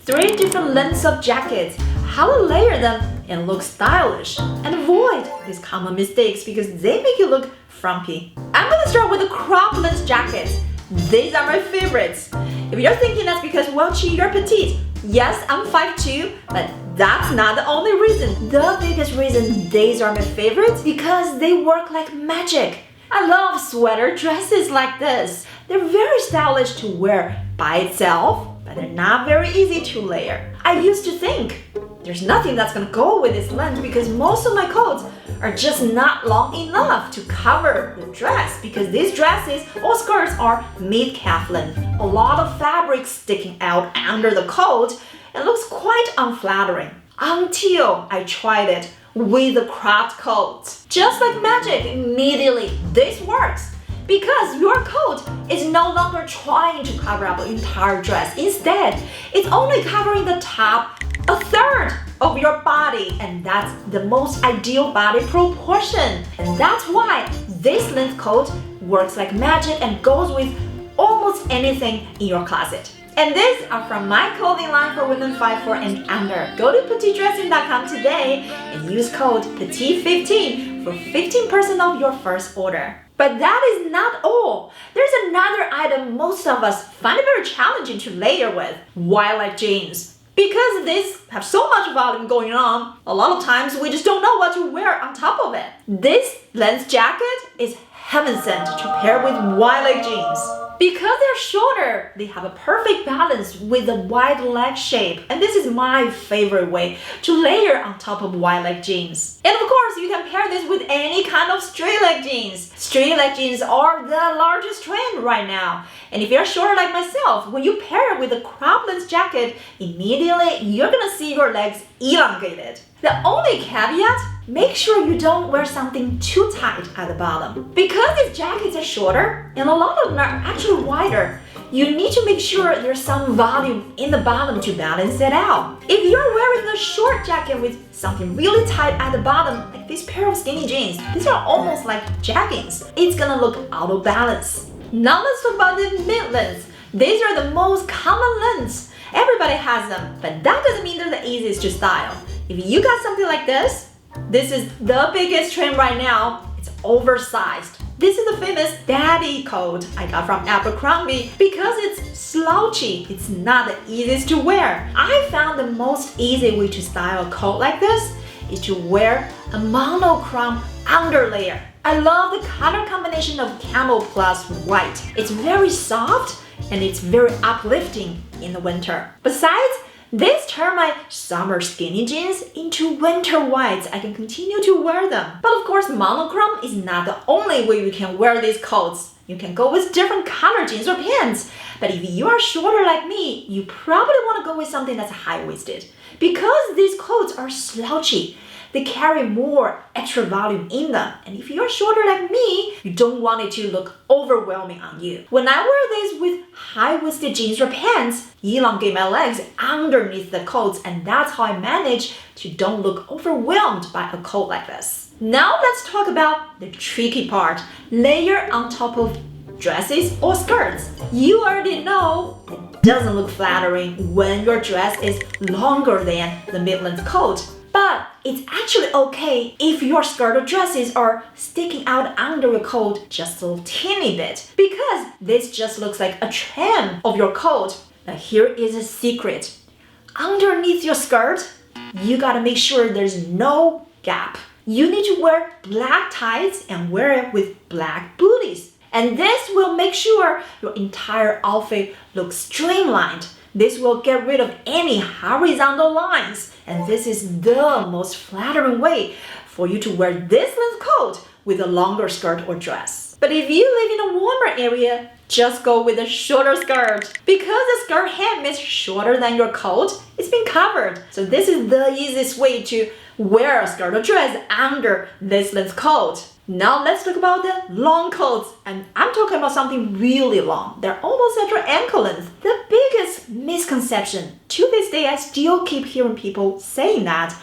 3 different lengths of jackets, how to layer them and look stylish, and avoid these common mistakes because they make you look frumpy. I'm gonna start with the crop length jackets. These are my favorites. If you're thinking that's because, well, Chi, you're petite. Yes, I'm 5'2", but that's not the only reason. The biggest reason these are my favorites because they work like magic. I love sweater dresses like this. They're very stylish to wear by itself, but they're not very easy to layer. I used to think there's nothing that's gonna go with this length because most of my coats are just not long enough to cover the dress because these dresses or skirts are mid-calf length. A lot of fabric sticking out under the coat and looks quite unflattering until I tried it with the cropped coat. Just like magic, immediately this works because your coat is no longer trying to cover up the entire dress. Instead, it's only covering the top, a third of your body, and that's the most ideal body proportion. And that's why this length coat works like magic and goes with almost anything in your closet. And these are from my clothing line for women 5'4" and under. Go to petitedressing.com today and use code PETITE15 for 15% off your first order. But that is not all. There's another item most of us find it very challenging to layer with, wide-leg jeans. Because these have so much volume going on, a lot of times we just don't know what to wear on top of it. This length jacket is heaven sent to pair with wide-leg jeans. Because they're shorter, they have a perfect balance with the wide leg shape. And this is my favorite way to layer on top of wide leg jeans. And of course, you can pair this with any kind of straight leg jeans. Straight leg jeans are the largest trend right now. And if you're shorter like myself, when you pair it with a crop length jacket, immediately you're gonna see your legs elongated. The only caveat, make sure you don't wear something too tight at the bottom. Because these jackets are shorter and a lot of them are actually wider, you need to make sure there's some volume in the bottom to balance it out. If you're wearing a short jacket with something really tight at the bottom, like this pair of skinny jeans, these are almost like jeggings, it's gonna look out of balance. Now let's talk about the mid-lengths. These are the most common lengths. Everybody has them, but that doesn't mean they're the easiest to style. If you got something like this is the biggest trend right now. It's oversized. This is the famous daddy coat I got from Abercrombie because it's slouchy. It's not the easiest to wear. I found the most easy way to style a coat like this is to wear a monochrome underlayer. I love the color combination of camel plus white. It's very soft and it's very uplifting in the winter. Besides, this turned my summer skinny jeans into winter whites. I can continue to wear them. But of course, monochrome is not the only way you can wear these coats. You can go with different color jeans or pants. But if you are shorter like me, you probably want to go with something that's high-waisted. Because these coats are slouchy, they carry more extra volume in them. And if you're shorter like me, you don't want it to look overwhelming on you. When I wear these with high-waisted jeans or pants, elongate my legs underneath the coats, and that's how I manage to don't look overwhelmed by a coat like this. Now let's talk about the tricky part, layer on top of dresses or skirts. You already know it doesn't look flattering when your dress is longer than the mid-length coat. But it's actually okay if your skirt or dresses are sticking out under your coat just a teeny bit because this just looks like a trim of your coat. Now here is a secret. Underneath your skirt, you gotta make sure there's no gap. You need to wear black tights and wear it with black booties. And this will make sure your entire outfit looks streamlined. This will get rid of any horizontal lines. And this is the most flattering way for you to wear this length coat with a longer skirt or dress. But if you live in a warmer area, just go with a shorter skirt. Because the skirt hem is shorter than your coat, it's been covered. So this is the easiest way to wear a skirt or dress under this length coat. Now let's talk about the long coats, and I'm talking about something really long. They're almost at your ankle length. The biggest misconception, to this day I still keep hearing people saying that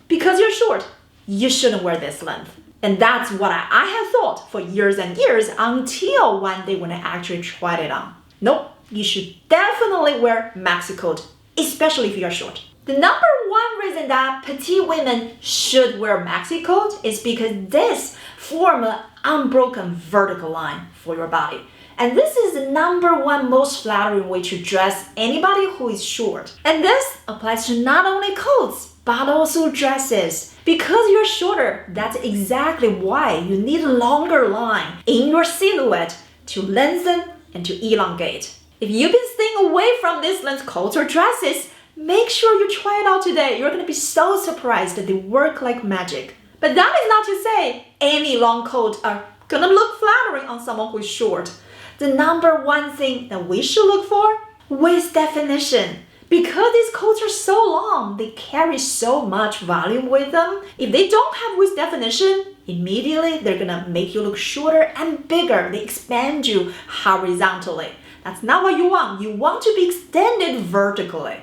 because you're short, you shouldn't wear this length. And that's what I have thought for years and years until one day when I actually tried it on. Nope, you should definitely wear maxi coat especially if you're short. The number one reason that petite women should wear maxi coat is because this forms an unbroken vertical line for your body. And this is the number one most flattering way to dress anybody who is short. And this applies to not only coats, but also dresses. Because you're shorter, that's exactly why you need a longer line in your silhouette to lengthen and to elongate. If you've been staying away from these length coats or dresses, make sure you try it out today. You're going to be so surprised that they work like magic. But that is not to say any long coat are going to look flattering on someone who is short. The number one thing that we should look for, waist definition. Because these coats are so long, they carry so much volume with them. If they don't have waist definition, immediately they're gonna make you look shorter and bigger. They expand you horizontally. That's not what you want. You want to be extended vertically.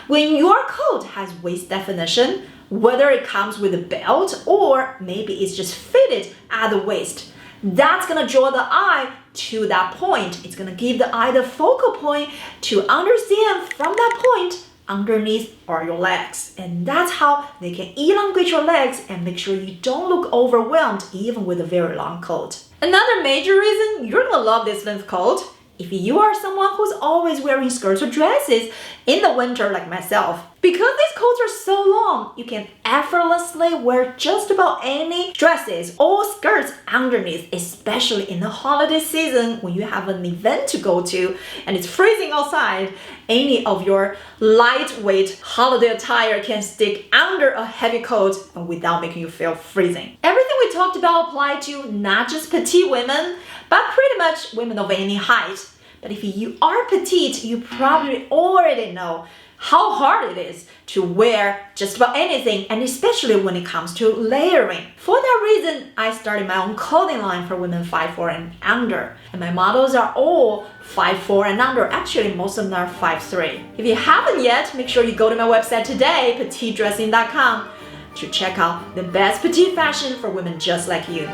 When your coat has waist definition, whether it comes with a belt or maybe it's just fitted at the waist, that's gonna draw the eye to that point. It's gonna give the eye the focal point to understand from that point underneath are your legs. And that's how they can elongate your legs and make sure you don't look overwhelmed even with a very long coat. Another major reason you're gonna love this length coat, if you are someone who's always wearing skirts or dresses in the winter like myself, because these coats are so long, you can effortlessly wear just about any dresses or skirts underneath, especially in the holiday season when you have an event to go to and it's freezing outside. Any of your lightweight holiday attire can stick under a heavy coat without making you feel freezing. Everything we talked about apply to not just petite women, but pretty much women of any height. But if you are petite, you probably already know how hard it is to wear just about anything, and especially when it comes to layering. For that reason, I started my own clothing line for women 5'4" and under. And my models are all 5'4" and under. Actually, most of them are 5'3". If you haven't yet, make sure you go to my website today, petitedressing.com, to check out the best petite fashion for women just like you.